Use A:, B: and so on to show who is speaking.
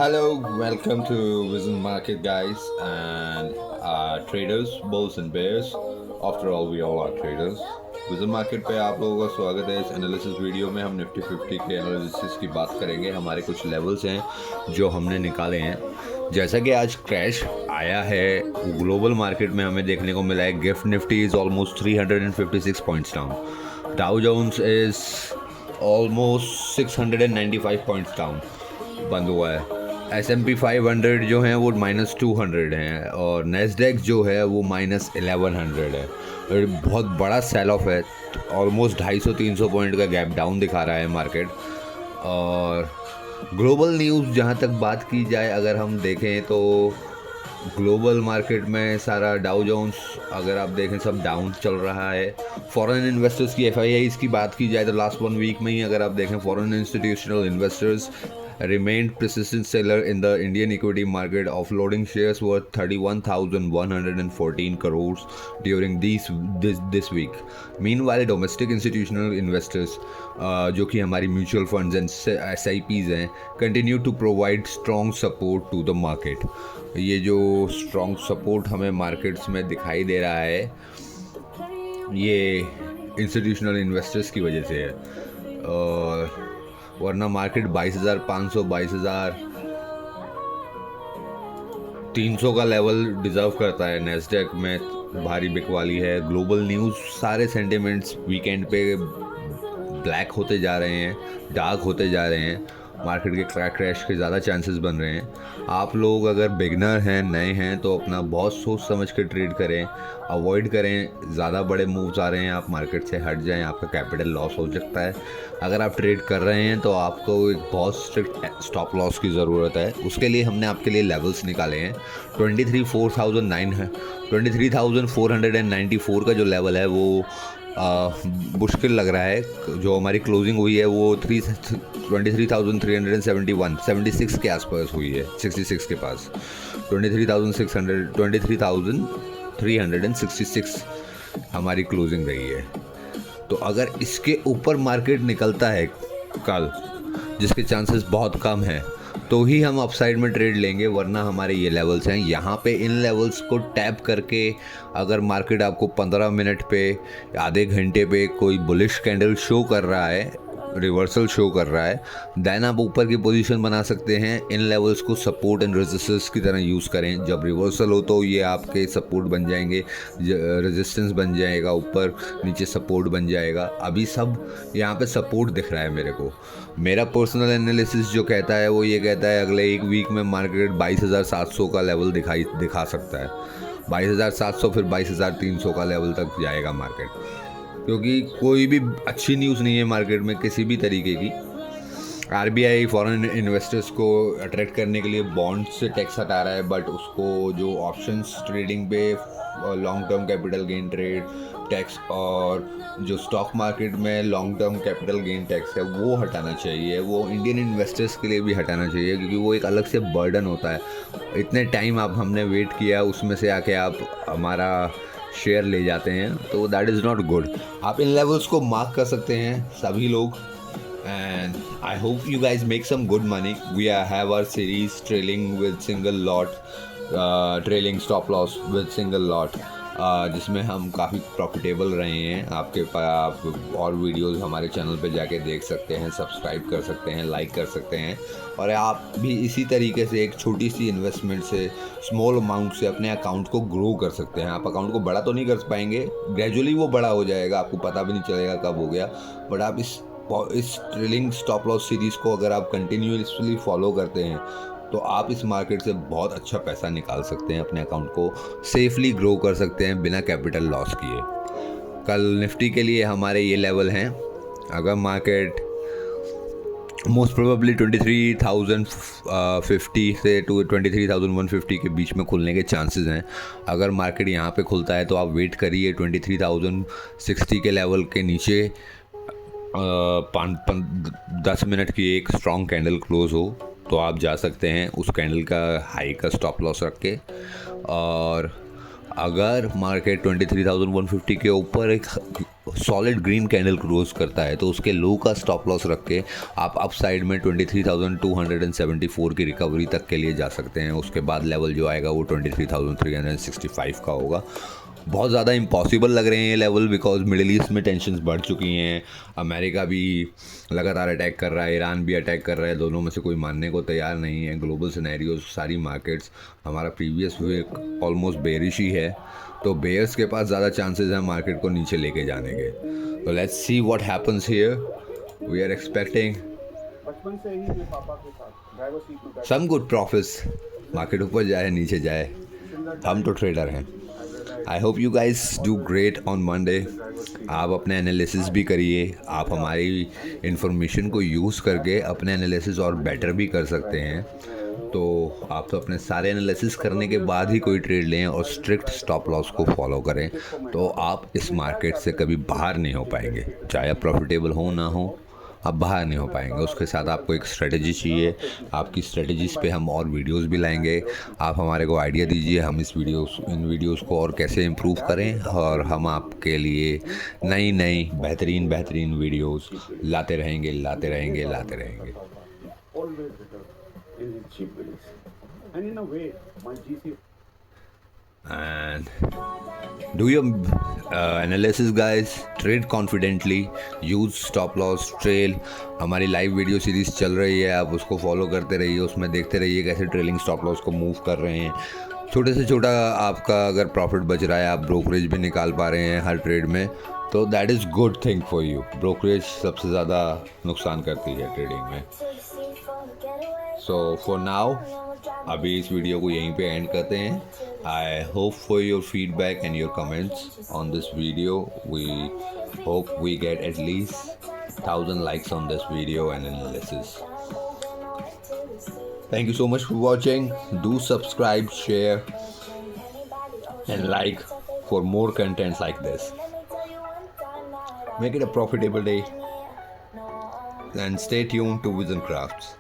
A: Hello, welcome to Vision Market, guys, and traders, bulls and bears. After all, we all are traders. Vision market पे आप लोगों का स्वागत है। इस एनालिसिस वीडियो में हम निफ्टी 50 के एनालिसिस की बात करेंगे। हमारे कुछ लेवल्स हैं जो हमने निकाले हैं। जैसा कि आज क्रैश आया है ग्लोबल मार्केट में, हमें देखने को मिला है GIFT Nifty is almost 356 points down, Dow Jones is almost 695 points down बंद हुआ है। S&P 500 जो है वो -200 हैं और नेस्डेक जो है वो -1100 है। और बहुत बड़ा सेल ऑफ है, ऑलमोस्ट 250-300 पॉइंट का गैप डाउन दिखा रहा है मार्केट। और ग्लोबल न्यूज़ जहाँ तक बात की जाए, अगर हम देखें तो ग्लोबल मार्केट में सारा डाउ जोन्स अगर आप देखें सब डाउन चल रहा है। फॉरेन इन्वेस्टर्स की FIIs की बात की जाए तो लास्ट 1 वीक में ही अगर आप देखें foreign institutional investors remained persistent seller in the Indian equity market, offloading shares worth 31,114 crores during this week. Meanwhile, domestic institutional investors, जो कि हमारी म्यूचुअल फंड्स एंड SIPs हैं, continue to provide strong support to the market. ये जो strong support हमें markets में दिखाई दे रहा है, ये इंस्टीट्यूशनल इन्वेस्टर्स की वजह से है। वरना मार्केट 22,500 22,300 का लेवल डिज़र्व करता है। नेस्डेक में भारी बिकवाली है। ग्लोबल न्यूज़ सारे सेंटिमेंट्स वीकेंड पे ब्लैक होते जा रहे हैं, डार्क होते जा रहे हैं। मार्केट के क्रैश के ज़्यादा चांसेस बन रहे हैं। आप लोग अगर बिगनर हैं, नए हैं, तो अपना बहुत सोच समझ के ट्रेड करें, अवॉइड करें। ज़्यादा बड़े मूव्स आ रहे हैं, आप मार्केट से हट जाएं, आपका कैपिटल लॉस हो सकता है। अगर आप ट्रेड कर रहे हैं तो आपको एक बहुत स्ट्रिक्ट स्टॉप लॉस की ज़रूरत है। उसके लिए हमने आपके लिए लेवल्स निकाले हैं। 23,494 का जो लेवल है वो मुश्किल लग रहा है। जो हमारी क्लोजिंग हुई है वो 23,371 76 के आसपास हुई है, 66 के पास। 23,366 हमारी क्लोजिंग रही है। तो अगर इसके ऊपर मार्केट निकलता है कल, जिसके चांसेस बहुत कम है, तो ही हम अपसाइड में ट्रेड लेंगे। वरना हमारे ये लेवल्स हैं, यहाँ पे इन लेवल्स को टैप करके अगर मार्केट आपको 15 मिनट पे, आधे घंटे पे कोई बुलिश कैंडल शो कर रहा है, रिवर्सल शो कर रहा है, देन आप ऊपर की पोजीशन बना सकते हैं। इन लेवल्स को सपोर्ट एंड रेजिस्टेंस की तरह यूज़ करें। जब रिवर्सल हो तो ये आपके सपोर्ट बन जाएंगे, रेजिस्टेंस बन जाएगा, ऊपर नीचे सपोर्ट बन जाएगा। अभी सब यहाँ पे सपोर्ट दिख रहा है मेरे को। मेरा पर्सनल एनालिसिस जो कहता है वो ये कहता है अगले एक वीक में मार्केट 22,700 का लेवल दिखा सकता है। 22,700 फिर 22,300 का लेवल तक जाएगा मार्केट, क्योंकि कोई भी अच्छी न्यूज़ नहीं है मार्केट में किसी भी तरीके की। RBI फॉरेन इन्वेस्टर्स को अट्रैक्ट करने के लिए बॉन्ड से टैक्स हटा रहा है, बट उसको जो ऑप्शंस ट्रेडिंग पे long term capital gain trade tax और जो स्टॉक मार्केट में long term capital gain tax है वो हटाना चाहिए। वो इंडियन इन्वेस्टर्स के लिए भी हटाना चाहिए, क्योंकि वो एक अलग से बर्डन होता है। इतने टाइम आप हमने वेट किया, उसमें से आके आप हमारा शेयर ले जाते हैं, तो दैट इज़ नॉट गुड। आप इन लेवल्स को मार्क कर सकते हैं सभी लोग, and I hope you guys make some good money. We have our series trailing with single lot, trailing stop loss with single lot, जिसमें हम काफ़ी प्रॉफिटेबल रहे हैं। आपके पास आप और वीडियोस हमारे चैनल पे जाके देख सकते हैं, सब्सक्राइब कर सकते हैं, लाइक कर सकते हैं। और आप भी इसी तरीके से एक छोटी सी इन्वेस्टमेंट से, स्मॉल अमाउंट से अपने अकाउंट को ग्रो कर सकते हैं। आप अकाउंट को बड़ा तो नहीं कर पाएंगे, ग्रेजुअली वो बड़ा हो जाएगा, आपको पता भी नहीं चलेगा कब हो गया। बट आप इस ट्रेलिंग स्टॉप लॉस सीरीज़ को अगर आप कंटिन्यूसली फॉलो करते हैं तो आप इस मार्केट से बहुत अच्छा पैसा निकाल सकते हैं, अपने अकाउंट को सेफली ग्रो कर सकते हैं बिना कैपिटल लॉस किए। कल निफ्टी के लिए हमारे ये लेवल हैं। अगर मार्केट मोस्ट प्रोबेबली 23,050 से 23,150 के बीच में खुलने के चांसेस हैं। अगर मार्केट यहाँ पे खुलता है तो आप वेट करिए 23,060 के लेवल के नीचे 10 मिनट की एक स्ट्रॉन्ग कैंडल क्लोज हो तो आप जा सकते हैं उस कैंडल का हाई का स्टॉप लॉस रख के। और अगर मार्केट 23,150 के ऊपर एक सॉलिड ग्रीन कैंडल क्लोज करता है तो उसके लो का स्टॉप लॉस रख के आप अप साइड में 23,274 की रिकवरी तक के लिए जा सकते हैं। उसके बाद लेवल जो आएगा वो 23,365 का होगा। बहुत ज़्यादा इम्पॉसिबल लग रहे हैं ये लेवल, बिकॉज मिडिल ईस्ट में टेंशन्स बढ़ चुकी हैं। अमेरिका भी लगातार अटैक कर रहा है, ईरान भी अटैक कर रहा है, दोनों में से कोई मानने को तैयार नहीं है। ग्लोबल सिनेरियोज, सारी मार्केट्स, हमारा प्रीवियस वीक ऑलमोस्ट बेरिश ही है, तो बेयर्स के पास ज़्यादा चांसेस हैं मार्केट को नीचे लेके जाने के। तो let's see what happens here. We are expecting some good profits, market ऊपर जाए नीचे जाए, हम तो ट्रेडर हैं। I hope you guys do great on Monday. आप अपने एनालिसिस भी करिए, आप हमारी इन्फॉर्मेशन को यूज़ करके अपने एनालिसिस और बेटर भी कर सकते हैं। तो आप तो अपने सारे एनालिसिस करने के बाद ही कोई ट्रेड लें और स्ट्रिक्ट स्टॉप लॉस को फॉलो करें, तो आप इस मार्केट से कभी बाहर नहीं हो पाएंगे। चाहे आप प्रॉफिटेबल हो ना हो, आप बाहर नहीं हो पाएंगे। उसके साथ आपको एक स्ट्रेटजी चाहिए, आपकी स्ट्रेटजीज़ पे हम और वीडियोस भी लाएंगे। आप हमारे को आइडिया दीजिए, हम इन वीडियोस को और कैसे इम्प्रूव करें, और हम आपके लिए नई बेहतरीन वीडियोस लाते रहेंगे। And do your analysis guys, trade confidently, use stop loss, trail। हमारी लाइव वीडियो सीरीज़ चल रही है, आप उसको फॉलो करते रहिए, उसमें देखते रहिए कैसे ट्रेलिंग स्टॉप लॉस को मूव कर रहे हैं। छोटे से छोटा आपका अगर प्रॉफिट बच रहा है, आप ब्रोकरेज भी निकाल पा रहे हैं हर ट्रेड में, तो that is good thing for you. Brokerage सबसे ज़्यादा नुकसान करती है ट्रेडिंग में। सो फॉर नाउ अभी इस वीडियो को यहीं पे एंड करते हैं। I hope for your feedback and your comments on this video. We hope we get at least 1000 likes on this video and analysis. Thank you so much for watching. Do subscribe, share and like for more contents like this. Make it a profitable day and stay tuned to Vision Crafts.